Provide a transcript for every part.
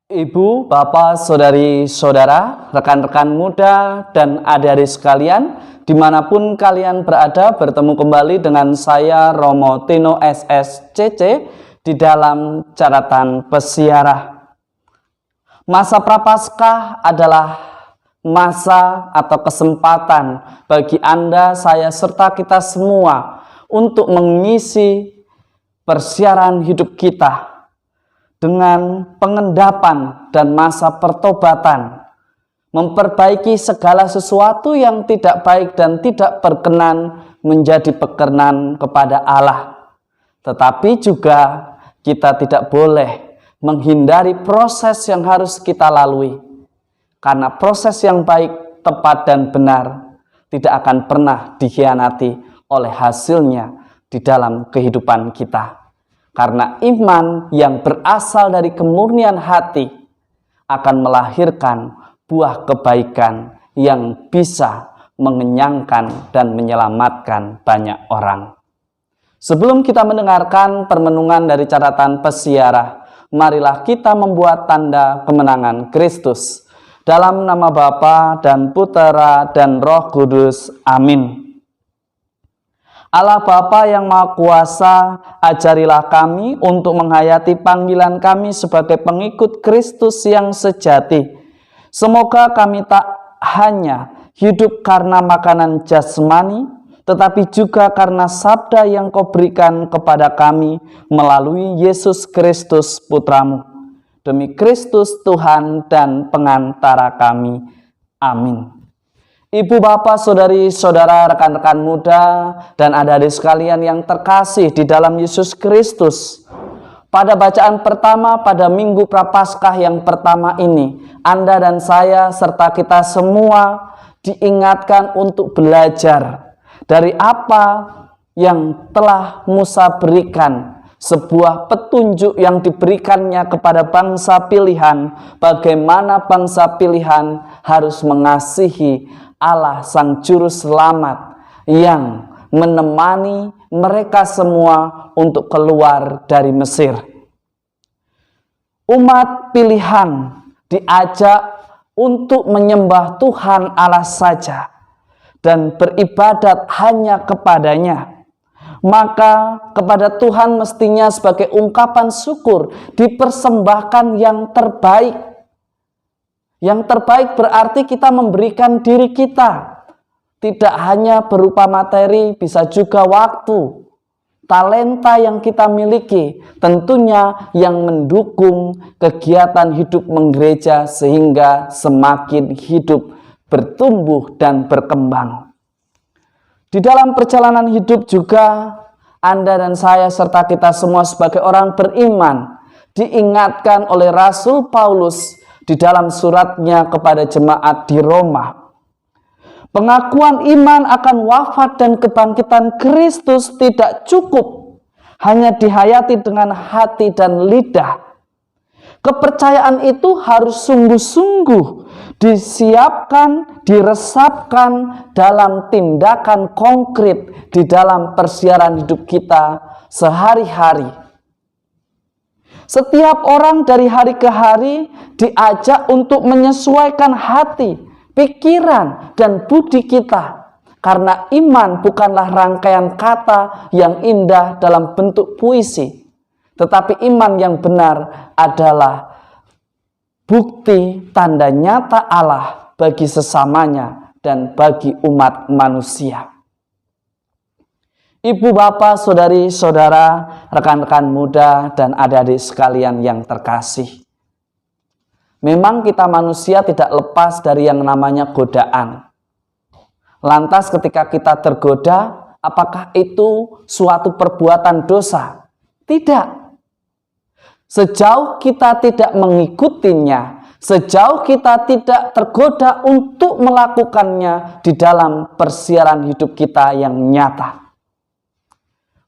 Ibu, bapak, saudari-saudara, rekan-rekan muda, dan adik-adik sekalian, dimanapun kalian berada, bertemu kembali dengan saya Romo Tino SSCC di dalam catatan pesiarah. Masa Prapaskah adalah masa atau kesempatan bagi Anda, saya, serta kita semua untuk mengisi persiaran hidup kita dengan pengendapan dan masa pertobatan, memperbaiki segala sesuatu yang tidak baik dan tidak berkenan menjadi berkenan kepada Allah. Tetapi juga kita tidak boleh menghindari proses yang harus kita lalui, karena proses yang baik, tepat, dan benar tidak akan pernah dikhianati oleh hasilnya di dalam kehidupan kita. Karena iman yang berasal dari kemurnian hati akan melahirkan buah kebaikan yang bisa mengenyangkan dan menyelamatkan banyak orang. Sebelum kita mendengarkan permenungan dari catatan pesiarah, marilah kita membuat tanda kemenangan Kristus. Dalam nama Bapa dan Putera dan Roh Kudus. Amin. Allah Bapa yang Maha Kuasa, ajarilah kami untuk menghayati panggilan kami sebagai pengikut Kristus yang sejati. Semoga kami tak hanya hidup karena makanan jasmani, tetapi juga karena sabda yang Kau berikan kepada kami melalui Yesus Kristus Putramu. Demi Kristus Tuhan dan pengantara kami. Amin. Ibu, bapak, saudari-saudara, rekan-rekan muda, dan adik-adik sekalian yang terkasih di dalam Yesus Kristus. Pada bacaan pertama pada Minggu Prapaskah yang pertama ini, Anda dan saya serta kita semua diingatkan untuk belajar dari apa yang telah Musa berikan, sebuah petunjuk yang diberikannya kepada bangsa pilihan, bagaimana bangsa pilihan harus mengasihi Allah Sang Juru Selamat yang menemani mereka semua untuk keluar dari Mesir. Umat pilihan diajak untuk menyembah Tuhan Allah saja dan beribadat hanya kepadanya. Maka kepada Tuhan mestinya sebagai ungkapan syukur dipersembahkan yang terbaik. Yang terbaik berarti kita memberikan diri kita. Tidak hanya berupa materi, bisa juga waktu, talenta yang kita miliki, tentunya yang mendukung kegiatan hidup menggereja sehingga semakin hidup, bertumbuh, dan berkembang. Di dalam perjalanan hidup juga Anda dan saya serta kita semua sebagai orang beriman diingatkan oleh Rasul Paulus di dalam suratnya kepada jemaat di Roma. Pengakuan iman akan wafat dan kebangkitan Kristus tidak cukup hanya dihayati dengan hati dan lidah. Kepercayaan itu harus sungguh-sungguh disiapkan, diresapkan dalam tindakan konkret di dalam persiaran hidup kita sehari-hari. Setiap orang dari hari ke hari diajak untuk menyesuaikan hati, pikiran, dan budi kita. Karena iman bukanlah rangkaian kata yang indah dalam bentuk puisi. Tetapi iman yang benar adalah bukti tanda nyata Allah bagi sesamanya dan bagi umat manusia. Ibu, bapak, saudari-saudara, rekan-rekan muda, dan adik-adik sekalian yang terkasih. Memang kita manusia tidak lepas dari yang namanya godaan. Lantas ketika kita tergoda, apakah itu suatu perbuatan dosa? Tidak. Sejauh kita tidak mengikutinya, sejauh kita tidak tergoda untuk melakukannya di dalam persiaran hidup kita yang nyata.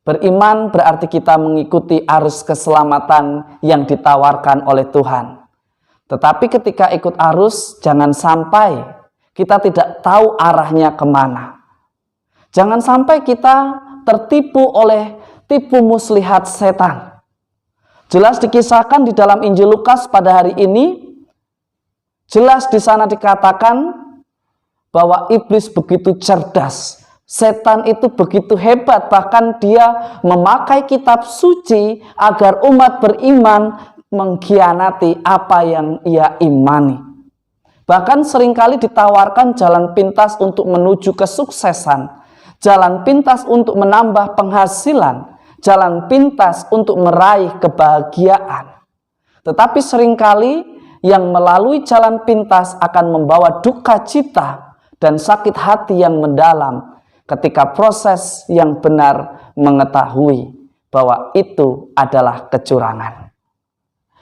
Beriman berarti kita mengikuti arus keselamatan yang ditawarkan oleh Tuhan. Tetapi ketika ikut arus, jangan sampai kita tidak tahu arahnya kemana. Jangan sampai kita tertipu oleh tipu muslihat setan. Jelas dikisahkan di dalam Injil Lukas pada hari ini, jelas di sana dikatakan bahwa iblis begitu cerdas. Setan itu begitu hebat, bahkan dia memakai kitab suci agar umat beriman mengkhianati apa yang ia imani. Bahkan seringkali ditawarkan jalan pintas untuk menuju kesuksesan, jalan pintas untuk menambah penghasilan, jalan pintas untuk meraih kebahagiaan. Tetapi seringkali yang melalui jalan pintas akan membawa duka cita dan sakit hati yang mendalam ketika proses yang benar mengetahui bahwa itu adalah kecurangan.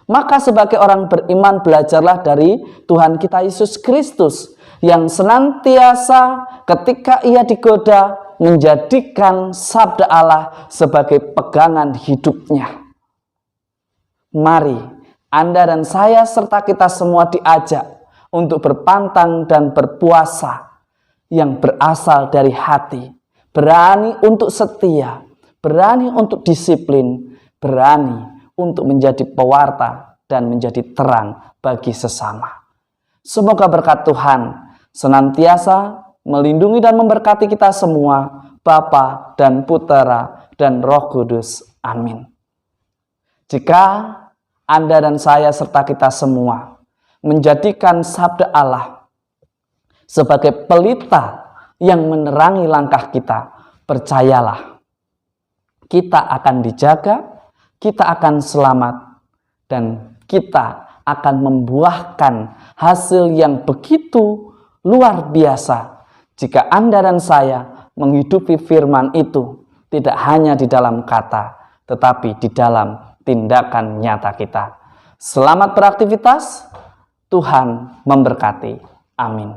Maka sebagai orang beriman, belajarlah dari Tuhan kita Yesus Kristus yang senantiasa ketika ia digoda menjadikan sabda Allah sebagai pegangan hidupnya. Mari Anda dan saya serta kita semua diajak untuk berpantang dan berpuasa yang berasal dari hati, berani untuk setia, berani untuk disiplin, berani untuk menjadi pewarta dan menjadi terang bagi sesama. Semoga berkat Tuhan senantiasa melindungi dan memberkati kita semua, Bapa dan Putera dan Roh Kudus. Amin. Jika Anda dan saya serta kita semua menjadikan sabda Allah sebagai pelita yang menerangi langkah kita, percayalah, kita akan dijaga, kita akan selamat, dan kita akan membuahkan hasil yang begitu luar biasa jika Anda dan saya menghidupi firman itu tidak hanya di dalam kata, tetapi di dalam tindakan nyata kita. Selamat beraktivitas, Tuhan memberkati. Amin.